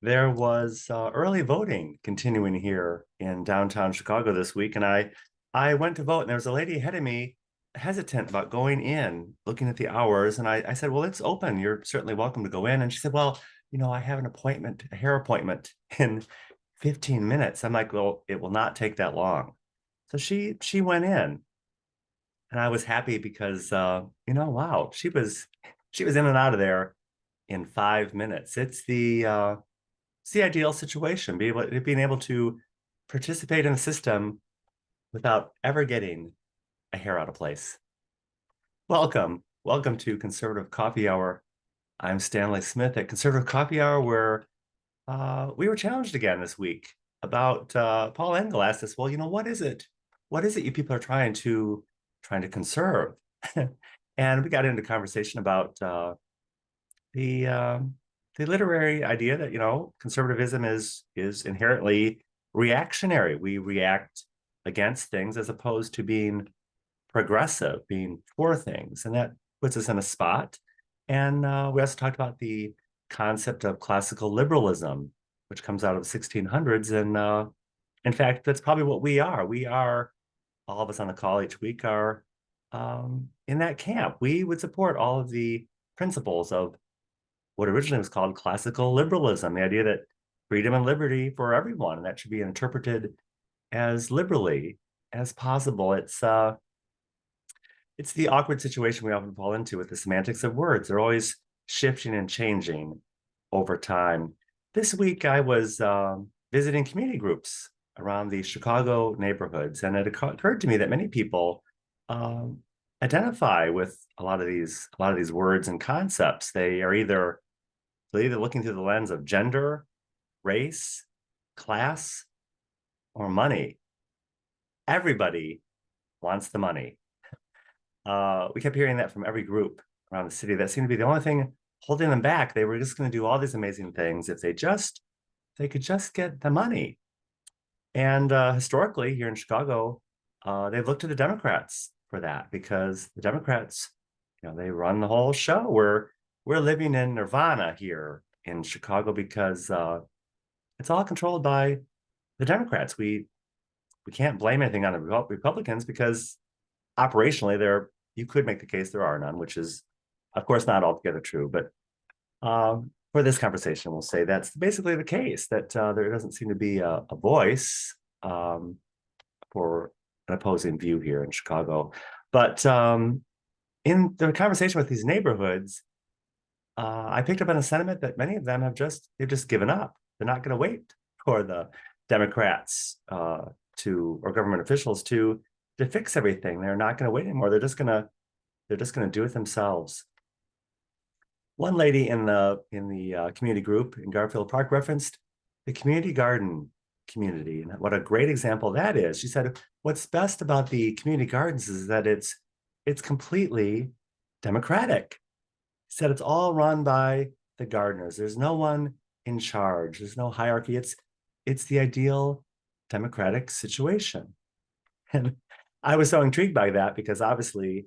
there was early voting continuing here in downtown Chicago this week, and I went to vote, and there was a lady ahead of me, hesitant about going in, looking at the hours, and I said, "Well, it's open. You're certainly welcome to go in." And she said, "Well, I have an appointment, a hair appointment in 15 minutes." I'm like, "Well, it will not take that long." So she went in, and I was happy because wow, she was in and out of there in 5 minutes. It's the ideal situation, being able to participate in a system without ever getting a hair out of place. Welcome to Conservative Coffee Hour. I'm Stanley Smith at Conservative Coffee Hour, where we were challenged again this week about Paul Engel asked us, well, what is it? What is it you people are trying to conserve? And we got into conversation about the the literary idea that conservatism is inherently reactionary. We react against things as opposed to being progressive, being for things, and that puts us in a spot. And we also talked about the concept of classical liberalism, which comes out of the 1600s. And in fact, that's probably what we are. We are, all of us on the call each week are in that camp. We would support all of the principles of what originally was called classical liberalism, the idea that freedom and liberty for everyone, and that should be interpreted as liberally as possible. It's the awkward situation we often fall into with the semantics of words. They're always shifting and changing over time. This week, I was visiting community groups around the Chicago neighborhoods, and it occurred to me that many people identify with a lot of these words and concepts. They're either looking through the lens of gender, race, class, or money. Everybody wants the money. We kept hearing that from every group around the city. That seemed to be the only thing holding them back. They were just going to do all these amazing things if they could just get the money. And historically, here in Chicago, they've looked to the Democrats for that, because the Democrats, they run the whole show. We're living in nirvana here in Chicago because it's all controlled by the Democrats. We can't blame anything on the Republicans because operationally, you could make the case there are none, which is, of course, not altogether true. But for this conversation, we'll say that's basically the case, that there doesn't seem to be a voice for an opposing view here in Chicago. But in the conversation with these neighborhoods, I picked up on a sentiment that many of them they've just given up. They're not going to wait for the Democrats or government officials to fix everything. They're not going to wait anymore. They're just going to do it themselves. One lady in the community group in Garfield Park referenced the community garden community, and what a great example that is. She said, "What's best about the community gardens is that it's completely democratic." She said it's all run by the gardeners. There's no one in charge. There's no hierarchy. It's the ideal democratic situation. And I was so intrigued by that because obviously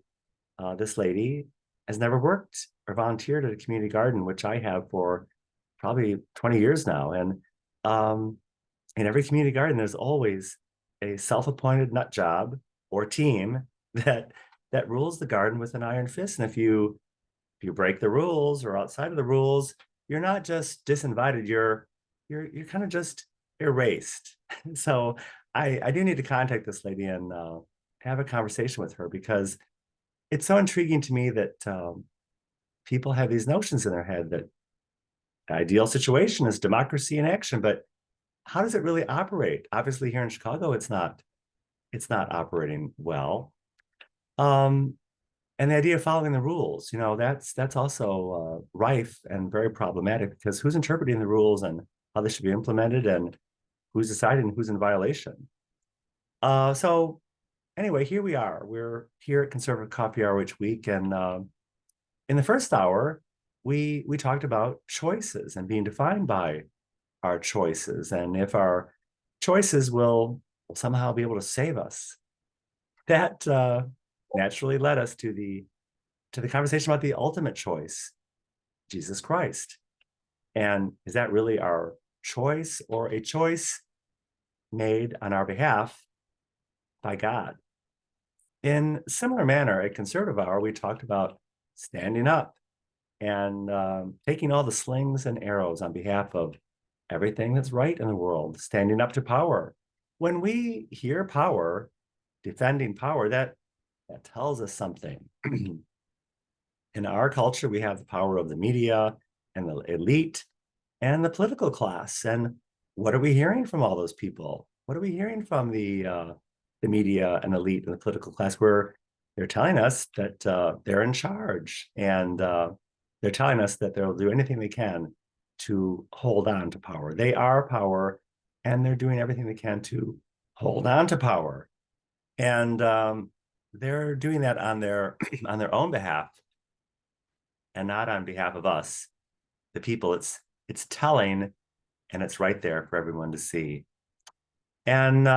this lady has never worked or volunteered at a community garden, which I have for probably 20 years now. And in every community garden, there's always a self-appointed nut job or team that rules the garden with an iron fist. And if you break the rules or outside of the rules, you're not just disinvited, you're kind of just erased. So I do need to contact this lady and have a conversation with her, because it's so intriguing to me that people have these notions in their head that the ideal situation is democracy in action, but how does it really operate? Obviously, here in Chicago, it's not operating well. And the idea of following the rules, that's also rife and very problematic, because who's interpreting the rules and how they should be implemented, and who's deciding who's in violation. So anyway, here we are. We're here at Conservative Coffee Hour each week, and in the first hour, we talked about choices and being defined by our choices, and if our choices will somehow be able to save us. That naturally led us to the conversation about the ultimate choice, Jesus Christ. And is that really our choice or a choice made on our behalf by God. In similar manner, at Conservative Hour, we talked about standing up and taking all the slings and arrows on behalf of everything that's right in the world, standing up to power. When we hear power, defending power, that tells us something. In our culture, we have the power of the media and the elite and the political class. And what are we hearing from all those people? What are we hearing from the media and elite and the political class? Where they're telling us that they're in charge, and they're telling us that they'll do anything they can to hold on to power. They are power, and they're doing everything they can to hold on to power. And they're doing that on their on their own behalf, and not on behalf of us, the people. It's telling, and it's right there for everyone to see. And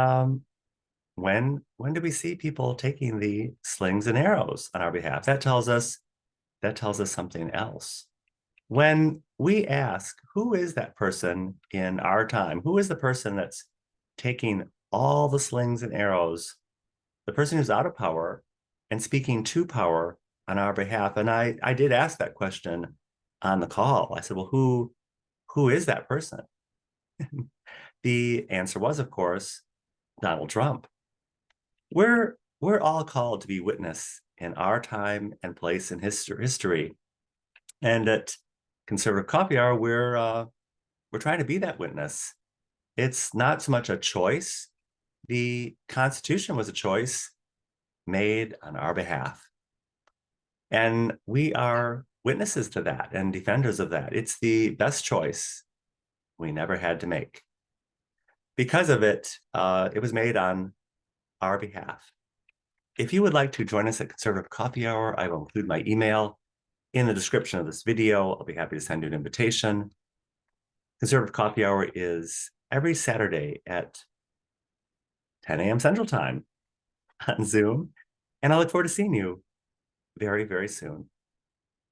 when do we see people taking the slings and arrows on our behalf? That tells us something else. When we ask, who is that person in our time? Who is the person that's taking all the slings and arrows, the person who's out of power and speaking to power on our behalf? And I did ask that question on the call. I said, well, who is that person? The answer was, of course, Donald Trump. We're all called to be witness in our time and place in history. And at Conservative Coffee Hour, we're trying to be that witness. It's not so much a choice. The Constitution was a choice made on our behalf. And we are witnesses to that and defenders of that. It's the best choice we never had to make. Because of it, it was made on our behalf. If you would like to join us at Conservative Coffee Hour, I will include my email in the description of this video. I'll be happy to send you an invitation. Conservative Coffee Hour is every Saturday at 10 a.m. Central Time on Zoom. And I look forward to seeing you very, very soon.